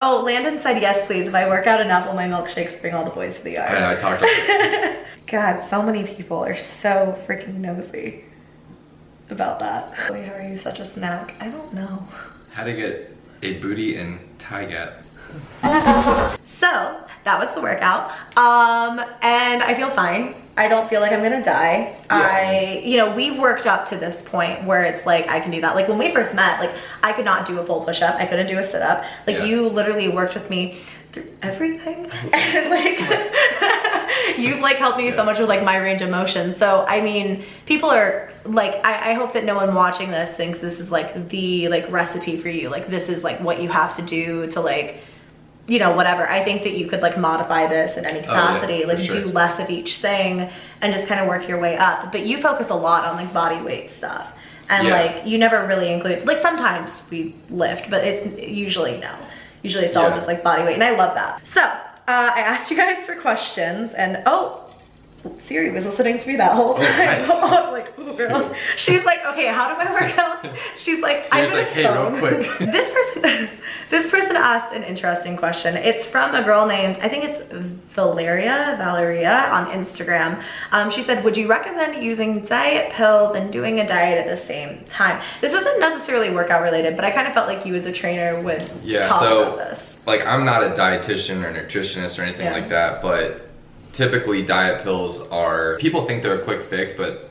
Oh, Landon said yes, please. If I work out enough, will my milkshakes bring all the boys to the yard? I talked about God, so many people are so freaking nosy about that. Why are you such a snack? I don't know. how to get a booty in thigh gap. So that was the workout, and I feel fine. I don't feel like I'm gonna die. Yeah. We worked up to this point where it's like I can do that. Like when we first met, like I could not do a full push-up. I couldn't do a sit-up. Like Yeah. you literally worked with me through everything, and like you've like helped me so much with like my range of motion. So I mean, people are like, I hope that no one watching this thinks this is like the like recipe for you. Like this is like what you have to do to like, whatever. I think that you could like modify this in any capacity, like sure. do less of each thing and just kind of work your way up. But you focus a lot on like body weight stuff. And like you never really include, like sometimes we lift, but it's usually no. Usually it's all just like body weight, and I love that. So I asked you guys for questions, and Siri was listening to me that whole time. Nice. I'm like, ooh, girl. She's like, okay, how do I work out? She's like, Siri's like, hey, real quick. This person asked an interesting question. It's from a girl named, I think it's Valeria on Instagram. She said, would you recommend using diet pills and doing a diet at the same time? This isn't necessarily workout related, but I kind of felt like you as a trainer would talk about this. Like I'm not a dietitian or nutritionist or anything like that, but typically diet pills are, people think they're a quick fix, but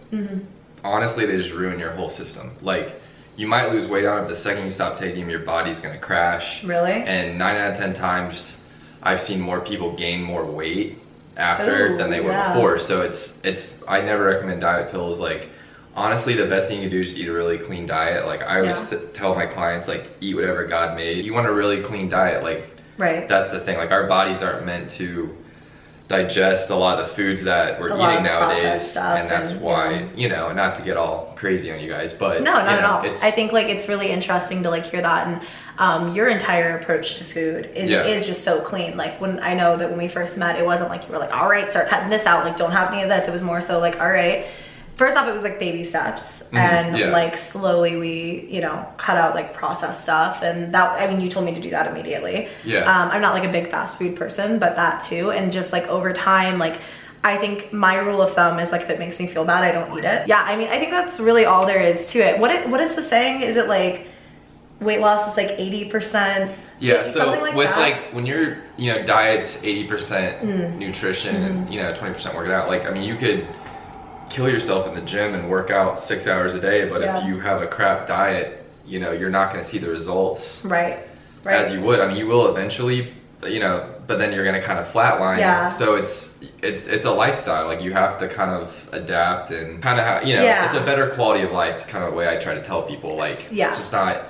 honestly they just ruin your whole system. Like you might lose weight on it, but the second you stop taking them, your body's gonna crash. Really? And 9 out of 10 times I've seen more people gain more weight after than they were before. So it's I never recommend diet pills. Like honestly, the best thing you can do is just eat a really clean diet. Like I always tell my clients, like eat whatever God made. You want a really clean diet, like that's the thing. Like our bodies aren't meant to digest a lot of the foods that we're eating nowadays, and that's why not to get all crazy on you guys, but no, not at all. I think like it's really interesting to like hear that, and your entire approach to food is just so clean. Like when I know that when we first met, it wasn't like you were like, all right, start cutting this out, like don't have any of this. It was more so like, all right, first off, it was like baby steps, and like slowly we cut out like processed stuff, and that, I mean, you told me to do that immediately. I'm not like a big fast food person, but that too, and just like over time, like I think my rule of thumb is like if it makes me feel bad, I don't eat it. I mean, I think that's really all there is to it. What is the saying? Is it like weight loss is like 80%? Yeah, so like with that? like when you're diet's 80% nutrition and 20% working out, like I mean you could kill yourself in the gym and work out 6 hours a day, but if you have a crap diet, you're not going to see the results as you would. I mean, you will eventually, but then you're going to kind of flatline. So it's a lifestyle. Like you have to kind of adapt and kind of have, it's a better quality of life. Is kind of the way I try to tell people. Like it's just not.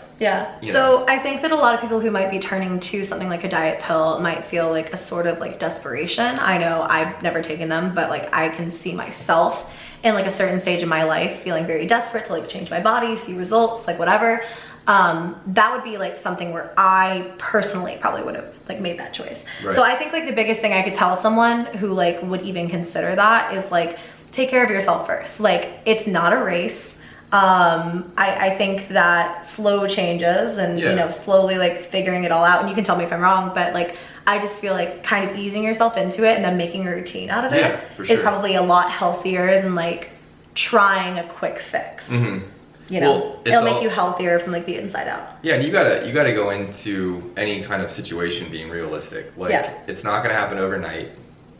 So I think that a lot of people who might be turning to something like a diet pill might feel like a sort of like desperation. I know I've never taken them, but like I can see myself in like a certain stage of my life feeling very desperate to like change my body, see results, like whatever. That would be like something where I personally probably would have like made that choice. So I think like the biggest thing I could tell someone who like would even consider that is like, take care of yourself first. Like it's not a race. I think that slow changes and slowly like figuring it all out, and you can tell me if I'm wrong, but like I just feel like kind of easing yourself into it and then making a routine out of it is probably a lot healthier than like trying a quick fix. It'll make you healthier from like the inside out. And you gotta go into any kind of situation being realistic. Like it's not gonna happen overnight.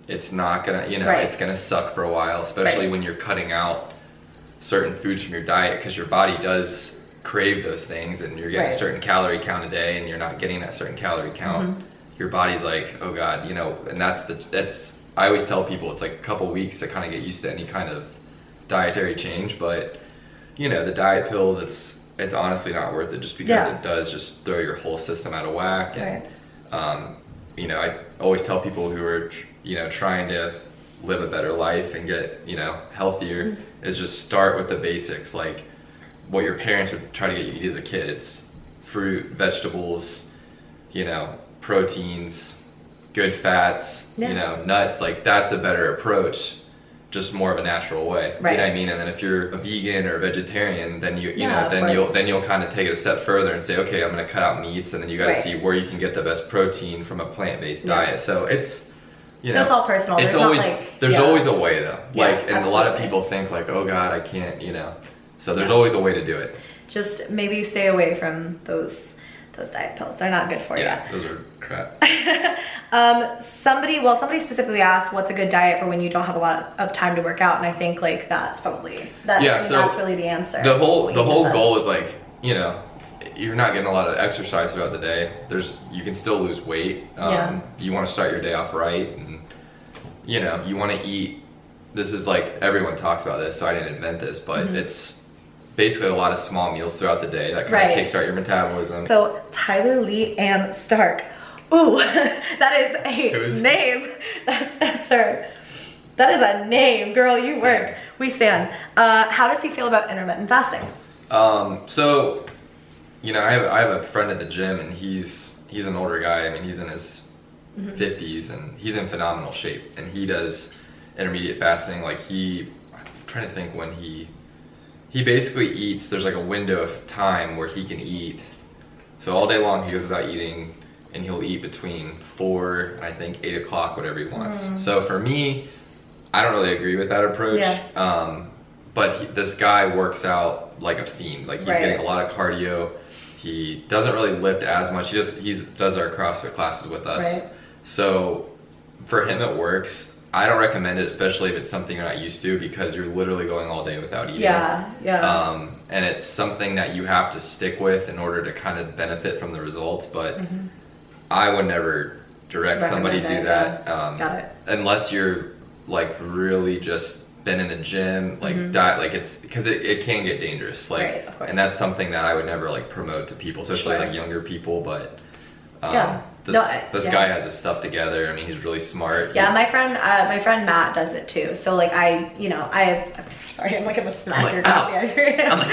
It's not gonna it's gonna suck for a while, especially when you're cutting out certain foods from your diet, because your body does crave those things, and you're getting a certain calorie count a day and you're not getting that certain calorie count. Your body's like, oh God, and that's I always tell people it's like a couple weeks to kind of get used to any kind of dietary change, but the diet pills, it's honestly not worth it, just because it does just throw your whole system out of whack. And I always tell people who are trying to live a better life and get healthier is just start with the basics, like what your parents would try to get you to eat as a kid. It's fruit, vegetables, proteins, good fats, nuts. Like that's a better approach just more of a natural way. Right. You know what I mean? And then if you're a vegan or a vegetarian, then you Yeah, know, then you'll kind of take it a step further and say, okay, I'm going to cut out meats, and then you got to Right. see where you can get the best protein from a plant-based diet. So it's, you know, it's all personal. It's There's always, not like, there's always a way though. Yeah, Like, and a lot of absolutely. people think like, oh God, I can't, you know. So there's always a way to do it. Just maybe stay away from those diet pills. They're not good for you. Yeah, those are crap. Somebody specifically asked what's a good diet for when you don't have a lot of time to work out, and I think like that's probably that. Yeah, I mean, so that's really the answer. The whole what you just said. goal is like, you know, you're not getting a lot of exercise throughout the day. You can still lose weight. You want to start your day off right, and you know, you want to eat. This is like, everyone talks about this, so I didn't invent this, but it's basically a lot of small meals throughout the day that kind of kickstart your metabolism. So Tyler Lee Ann Stark. Ooh, that is a name. That's her. That is a name, girl. You work. We stand. How does he feel about intermittent fasting? So, you know, I have a friend at the gym, and he's an older guy. I mean, he's in his 50s, and he's in phenomenal shape. And he does intermediate fasting. Like I'm trying to think when he basically eats. There's like a window of time where he can eat. So all day long he goes without eating, and he'll eat between 4 and I think 8 o'clock, whatever he wants. So for me, I don't really agree with that approach. But this guy works out like a fiend. Like he's getting a lot of cardio. He doesn't really lift as much. He does our CrossFit classes with us. So for him it works. I don't recommend it, especially if it's something you're not used to, because you're literally going all day without eating. And it's something that you have to stick with in order to kind of benefit from the results. But I would never direct somebody to do that. Got it. Unless you're like really just been in the gym, like diet, like it's because it can get dangerous. Like, of course. and that's something that I would never like promote to people, especially like younger people. But this guy has his stuff together. I mean, he's really smart. Yeah, my friend Matt does it too. So like I'm like gonna smack your coffee out of your hand.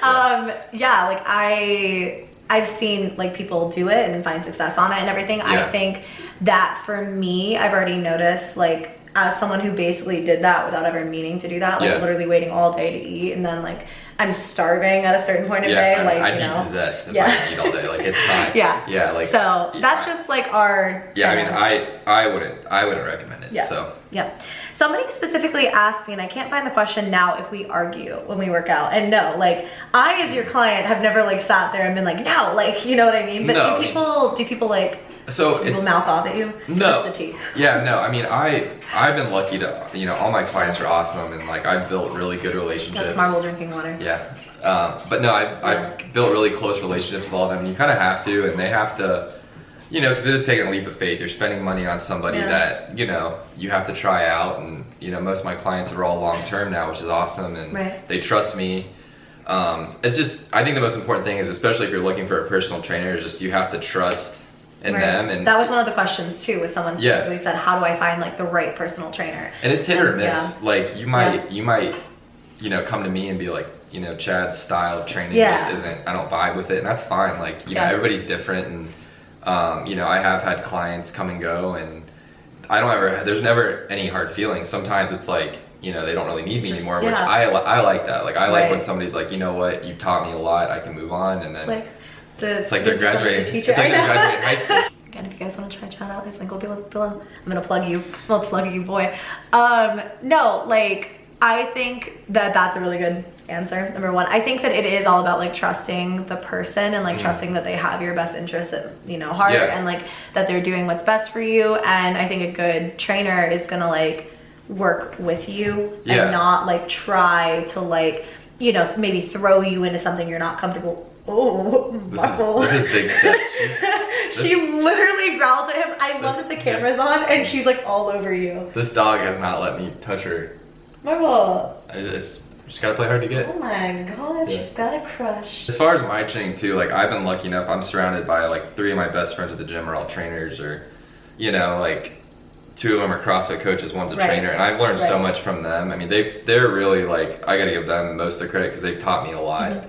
I'm like, I've seen like people do it and find success on it and everything. I think that for me, I've already noticed, like, as someone who basically did that without ever meaning to do that, like literally waiting all day to eat, and then like I'm starving at a certain point of day, like, I'd be possessed if I eat all day. Like, it's not. Like, so that's just like our. I mean, I wouldn't recommend it. So. Somebody specifically asked me, and I can't find the question now, if we argue when we work out. And no, like, I as your client have never like sat there and been like, no, like, you know what I mean? But do people like, people mouth off at you? No. What's the tea? Yeah, no, I mean, I've been lucky to, you know, all my clients are awesome, and like I've built really good relationships. That's marble drinking water. But no, I've built really close relationships with all of them. You kind of have to, and they have to, you know, because it is taking a leap of faith. You're spending money on somebody that, you know, you have to try out. And, you know, most of my clients are all long-term now, which is awesome. And they trust me. It's just, I think the most important thing is, especially if you're looking for a personal trainer, is just you have to trust in them. And that was one of the questions too, was someone specifically said, how do I find like the right personal trainer? And it's hit or miss. Like you might, you know, come to me and be like, you know, Chad's style of training just isn't, I don't vibe with it. And that's fine. Like, you know, everybody's different. And, you know, I have had clients come and go, and there's never any hard feelings. Sometimes it's like, you know, they don't really need me anymore, which I like that. Like, I like when somebody's like, you know what, you taught me a lot, I can move on. And then it's like they're graduating. It's like they're graduating high school. Again, if you guys want to try Chad out, his link will be below. I'm gonna plug you. I'll plug you, boy. No, like, I think that that's a really good answer. Number one, I think that it is all about like trusting the person and like trusting that they have your best interest at, you know, heart, and like that they're doing what's best for you. And I think a good trainer is gonna like work with you and not like try to like, you know, maybe throw you into something you're not comfortable. Oh, this is big steps. She literally growls at him. I love that the camera's on and she's like all over you. This dog has not let me touch her. Marvel. I just gotta play hard to get. Oh my god, she's got a crush. As far as my training too, like I've been lucky enough, I'm surrounded by like 3 of my best friends at the gym are all trainers, or, you know, like 2 of them are CrossFit coaches, one's a trainer, and I've learned so much from them. I mean, they're really like, I gotta give them most of the credit because they've taught me a lot.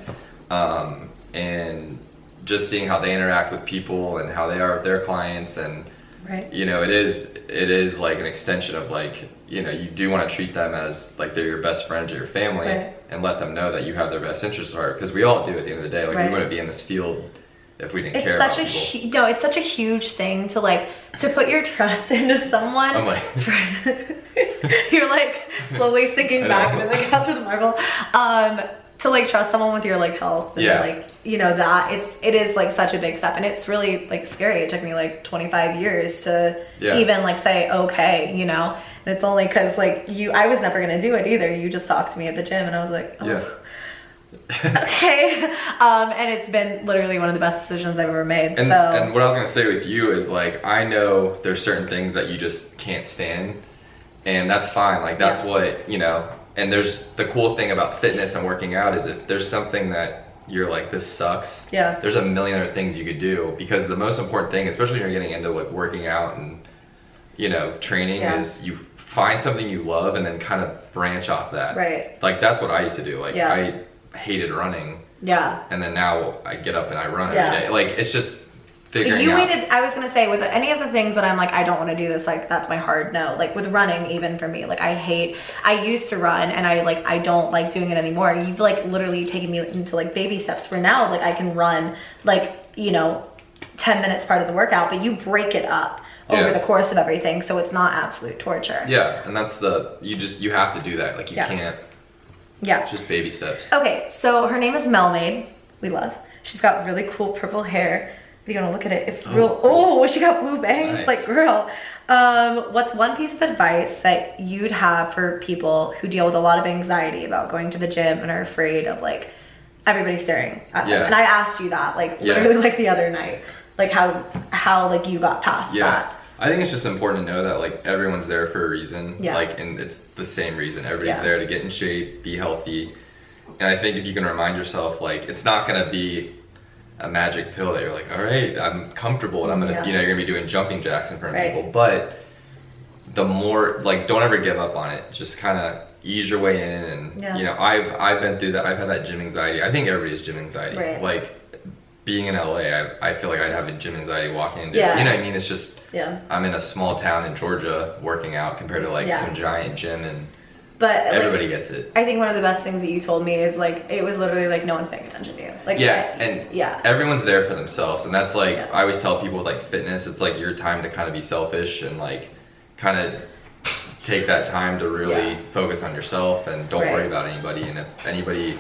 And just seeing how they interact with people and how they are with their clients, and Right. You know, it is like an extension of like, you know, you do want to treat them as like they're your best friends or your family, right. and let them know that you have their best interests at heart, because we all do at the end of the day. Like right. we wouldn't be in this field if we didn't it's care such about a people. no, it's such a huge thing to like to put your trust into someone. I'm like you're like slowly sinking back into the couch with Marvel. To like trust someone with your like health and like, you know, that it is like such a big step, and it's really like scary. It took me like 25 years to even like say okay, you know, and it's only because like I was never gonna do it either. You just talked to me at the gym and I was like, oh. Okay. And it's been literally one of the best decisions I've ever made. And what I was gonna say with you is like, I know there's certain things that you just can't stand, and that's fine. Like that's what, you know. And there's the cool thing about fitness and working out is if there's something that you're like, this sucks, there's a million other things you could do, because the most important thing, especially when you're getting into like working out and, you know, training, is you find something you love and then kind of branch off that. Right. Like that's what I used to do. Like I hated running. Yeah. And then now I get up and I run every day. Like it's just figuring out. I was gonna say, with any of the things that I'm like, I don't want to do this, like that's my hard no. Like with running, even for me, like I used to run and I don't like doing it anymore. You've like literally taken me into like baby steps where now like I can run like, you know, 10 minutes part of the workout, but you break it up over the course of everything, so it's not absolute torture. Yeah, and that's you have to do that. Like you can't. Yeah. It's just baby steps. Okay, so her name is Melmaid. We love. She's got really cool purple hair. If you're gonna look at it, it's real. Oh, she got blue bangs. Nice. Like, girl. What's one piece of advice that you'd have for people who deal with a lot of anxiety about going to the gym and are afraid of like everybody staring at them? And I asked you that like literally like the other night, like how like you got past that. I think it's just important to know that like everyone's there for a reason. Like, and it's the same reason. Everybody's there to get in shape, be healthy. And I think if you can remind yourself, like, it's not gonna be a magic pill that you're like, all right, I'm comfortable and I'm gonna, you know, you're gonna be doing jumping jacks in front of people. But the more, like, don't ever give up on it. Just kind of ease your way in, and you know, I've been through that. I've had that gym anxiety. I think everybody has gym anxiety. Like being in LA, I feel like I'd have a gym anxiety walking into it. You know what I mean? It's just I'm in a small town in Georgia working out compared to like some giant gym, and everybody gets it. I think one of the best things that you told me is like, it was literally like no one's paying attention to you. Like everyone's there for themselves, and that's like I always tell people with like fitness, it's like your time to kind of be selfish and like kind of take that time to really focus on yourself and don't worry about anybody. And if anybody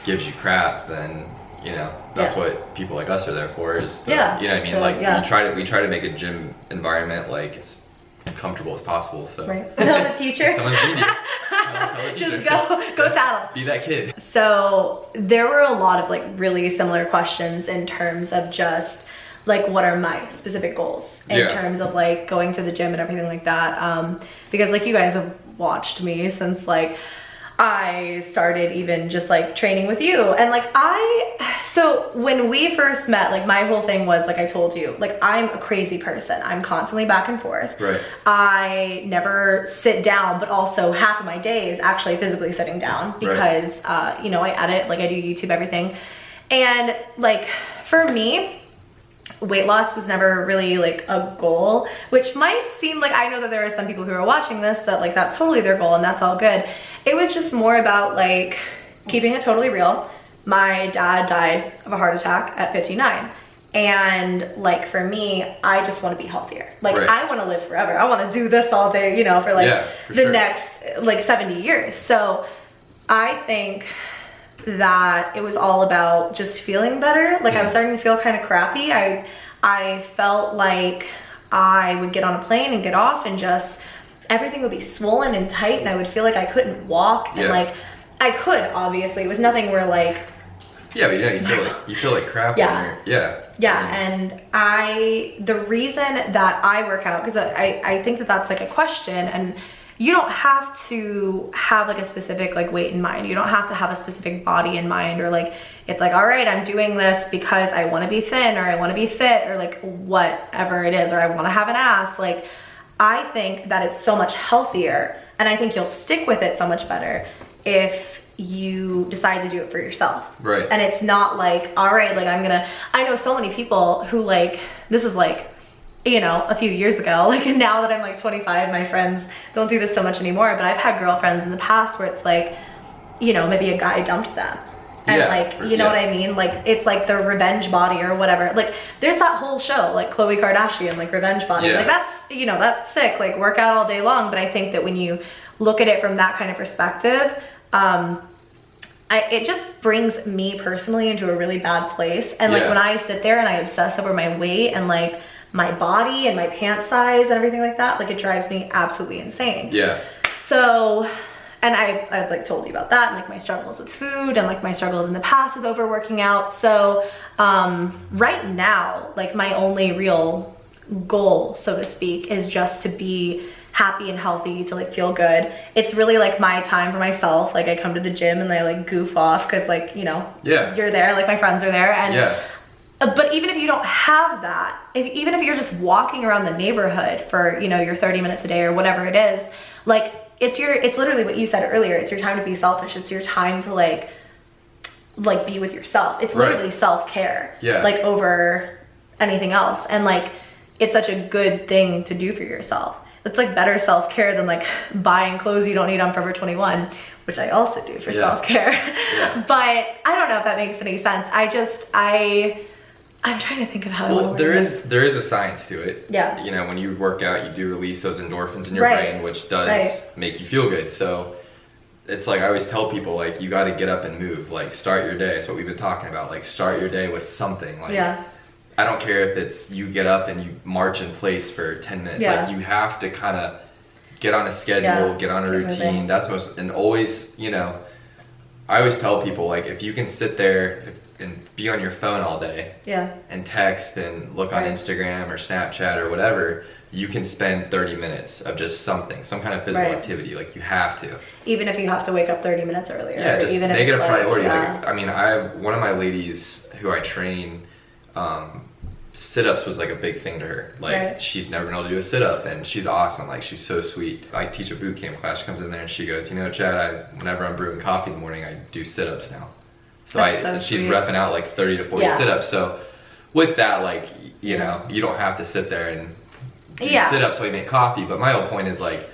gives you crap, then you know that's what people like us are there for. Is you know what I mean? Like we try to make a gym environment like as comfortable as possible. So tell the teacher. Someone's need you. Just go tell them. Be that kid. So there were a lot of like really similar questions in terms of just like what are my specific goals in terms of like going to the gym and everything like that, because like you guys have watched me since like I started even just like training with you, and like so when we first met, like my whole thing was like I told you, like I'm a crazy person. I'm constantly back and forth. I never sit down, but also half of my day is actually physically sitting down because you know, I edit, like I do YouTube, everything. And like for me, weight loss was never really like a goal, which might seem like, I know that there are some people who are watching this that like that's totally their goal and that's all good. It was just more about like keeping it totally real. My dad died of a heart attack at 59. And like for me, I just want to be healthier. Like I want to live forever. I want to do this all day, you know, for like the next like 70 years. So I think that it was all about just feeling better. Like I was starting to feel kind of crappy. I felt like I would get on a plane and get off and just everything would be swollen and tight, and I would feel like I couldn't walk. And like I could, obviously, it was nothing where like but you feel like crap. And the reason that I work out, because I think that that's like a question, and you don't have to have like a specific like weight in mind. You don't have to have a specific body in mind, or like it's like, all right, I'm doing this because I want to be thin, or I want to be fit, or like whatever it is, or I want to have an ass. Like I think that it's so much healthier, and I think you'll stick with it so much better if you decide to do it for yourself. And it's not like, all right, like I know so many people who like, this is like you know, a few years ago. Like, and now that I'm like 25, my friends don't do this so much anymore, but I've had girlfriends in the past where it's like, you know, maybe a guy dumped them. And like, you know what I mean? Like, it's like the revenge body or whatever. Like, there's that whole show, like Khloe Kardashian, like revenge body. Like, that's, you know, that's sick. Like, work out all day long. But I think that when you look at it from that kind of perspective, it just brings me personally into a really bad place. And like, when I sit there and I obsess over my weight and like my body and my pant size and everything like that, like, it drives me absolutely insane. So, and I've like told you about that, and like my struggles with food and like my struggles in the past with overworking out. So right now, like my only real goal, so to speak, is just to be happy and healthy, to like feel good. It's really like my time for myself. Like, I come to the gym and I like goof off because, like, you know, you're there, like my friends are there. And but even if you don't have that, even if you're just walking around the neighborhood for, you know, your 30 minutes a day or whatever it is, like, it's literally what you said earlier. It's your time to be selfish. It's your time to like be with yourself. It's literally self-care, like, over anything else. And like, it's such a good thing to do for yourself. It's like better self-care than like buying clothes you don't need on Forever 21, which I also do for self-care. But I don't know if that makes any sense. I'm trying to think of how to word this. There is a science to it. You know, when you work out, you do release those endorphins in your brain, which does make you feel good. So it's like, I always tell people, like, you got to get up and move. Like, start your day. That's what we've been talking about. Like, start your day with something. Like, I don't care if it's you get up and you march in place for 10 minutes. Like, you have to kind of get on a schedule, get on a routine. That's and always, you know, I always tell people, like, if you can sit there and be on your phone all day and text and look on Instagram or Snapchat or whatever, you can spend 30 minutes of just something, some kind of physical activity. Like, you have to. Even if you have to wake up 30 minutes earlier. Just even make it a priority. Like, I mean, I have one of my ladies who I train, sit-ups was like a big thing to her. Like, she's never been able to do a sit-up, and she's awesome. Like, she's so sweet. I teach a boot camp class. She comes in there and she goes, you know, Chad, whenever I'm brewing coffee in the morning, I do sit-ups now. So she's repping out like 30 to 40 sit-ups. So with that, like, you know, you don't have to sit there and do sit-ups while you make coffee. But my whole point is, like,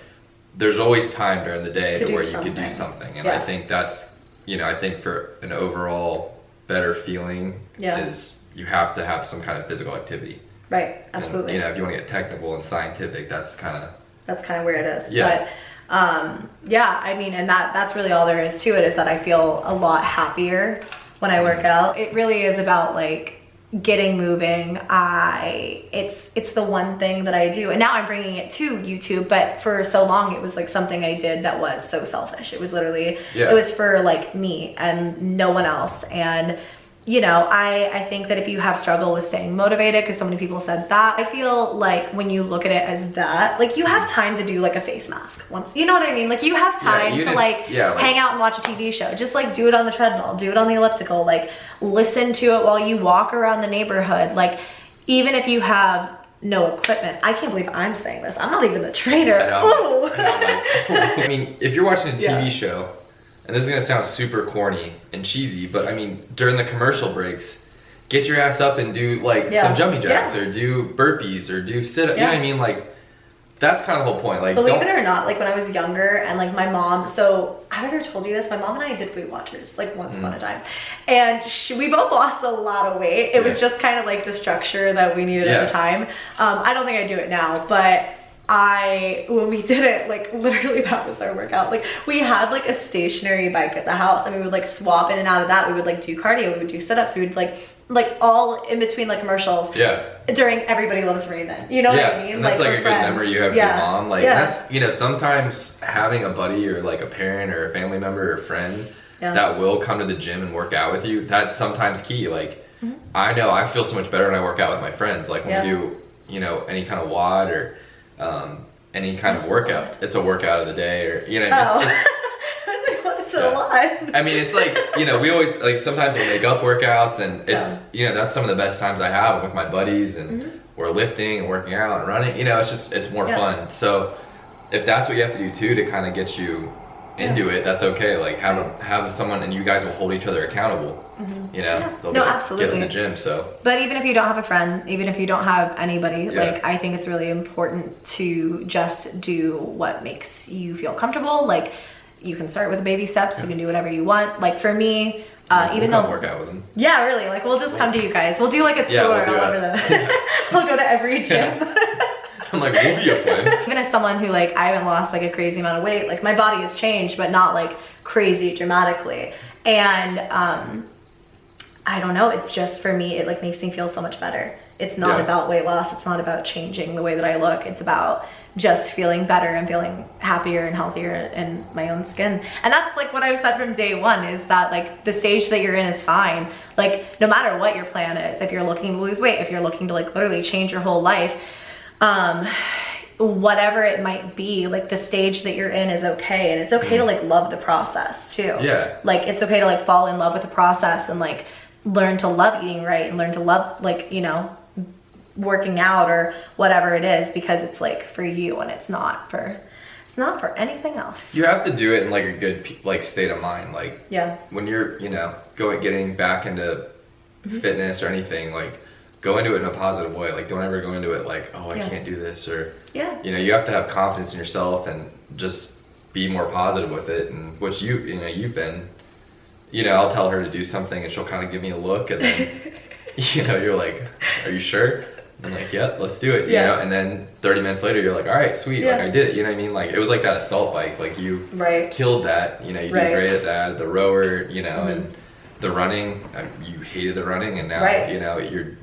there's always time during the day where you could do something. And I think that's, you know, I think for an overall better feeling is you have to have some kind of physical activity. Absolutely. And, you know, if you want to get technical and scientific, that's kind of where it is. But I mean, and that's really all there is to it, is that I feel a lot happier when I work out. It really is about like getting moving. It's the one thing that I do, and now I'm bringing it to YouTube, but for so long it was like something I did that was so selfish. It was literally it was for like me and no one else. And you know, I think that if you have struggle with staying motivated, because so many people said that, I feel like when you look at it as that, like, you have time to do like a face mask once, you know what I mean? Like, you have time to like hang out and watch a TV show. Just like do it on the treadmill, do it on the elliptical, like listen to it while you walk around the neighborhood. Like, even if you have no equipment. I can't believe I'm saying this. I'm not even the trainer. I know. I mean, if you're watching a TV show, and this is gonna sound super corny and cheesy, but I mean, during the commercial breaks, get your ass up and do like some jumping jacks or do burpees or do sit-ups. You know what I mean? Like, that's kind of the whole point. Like, believe it or not, like when I was younger and like my mom, so I've ever told you this, my mom and I did Weight Watchers like once upon a time, and we both lost a lot of weight. It was just kind of like the structure that we needed at the time. I don't think I do it now, but when we did it, like literally that was our workout. Like, we had like a stationary bike at the house, and we would like swap in and out of that. We would like do cardio, we would do sit-ups, we would like all in between like commercials during Everybody Loves Raymond, you know what I mean? And that's like a good memory you have with your mom. Like, that's, you know, sometimes having a buddy or like a parent or a family member or a friend that will come to the gym and work out with you, that's sometimes key. Like, I know I feel so much better when I work out with my friends. Like, when we do, you know, any kind of WOD or any kind of workout, it's a workout of the day, or, you know, it's a lot. I mean, it's like, you know, we always, like, sometimes we'll make up workouts, and it's, you know, that's some of the best times I have with my buddies, and we're lifting and working out and running, you know, it's just, it's more fun. So if that's what you have to do too, to kind of get you into it, that's okay. Like have someone, and you guys will hold each other accountable. You know, they'll no, absolutely. Get in the gym. So, but even if you don't have a friend, even if you don't have anybody, like I think it's really important to just do what makes you feel comfortable. Like you can start with baby steps. You can do whatever you want. Like for me, even though work out with them. Yeah, really. Like we'll just come to you guys. We'll do like a tour all over we'll go to every gym. I'm like, we'll be your friends. Even as someone who like, I haven't lost like a crazy amount of weight, like my body has changed, but not like crazy dramatically. And I don't know, it's just for me, it like makes me feel so much better. It's not about weight loss. It's not about changing the way that I look. It's about just feeling better and feeling happier and healthier in my own skin. And that's like what I've said from day one, is that like the stage that you're in is fine. Like no matter what your plan is, if you're looking to lose weight, if you're looking to like literally change your whole life, whatever it might be, like the stage that you're in is okay. And it's okay to like love the process too. Yeah. Like it's okay to like fall in love with the process and like learn to love eating right and learn to love like, you know, working out or whatever it is, because it's like for you and it's not for anything else. You have to do it in like a good like state of mind. Like when you're, you know, getting back into fitness or anything, like go into it in a positive way. Like don't ever go into it like, oh, I can't do this, or you know, you have to have confidence in yourself and just be more positive with it. And which you know, you've been, you know, I'll tell her to do something and she'll kind of give me a look, and then you know, you're like, are you sure? I'm like, yeah, let's do it, you know? And then 30 minutes later, you're like, all right, sweet, like I did it, you know what I mean? Like, it was like that assault bike, like you killed that, you know, you did great at that, the rower, you know, and the running, you hated the running, and now, you know, you're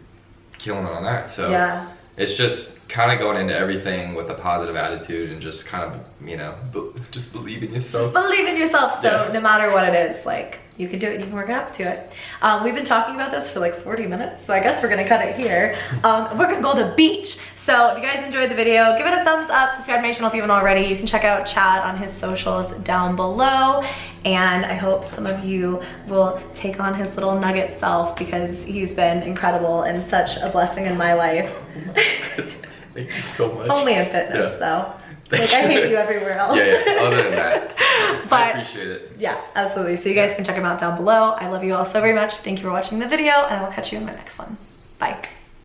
killing it on that. So it's just kind of going into everything with a positive attitude and just kind of, you know, just believe in yourself. Just believe in yourself, so no matter what it is, like, you can do it, you can work up to it. We've been talking about this for like 40 minutes, so I guess we're gonna cut it here. We're gonna go to the beach. So if you guys enjoyed the video, give it a thumbs up, subscribe to my channel if you haven't already. You can check out Chad on his socials down below. And I hope some of you will take on his little nugget self, because he's been incredible and such a blessing in my life. Thank you so much. Only in fitness though. Like I hate you everywhere else. Other than that, but I appreciate it. Yeah, absolutely. So you guys can check him out down below. I love you all so very much. Thank you for watching the video, and I will catch you in my next one. Bye.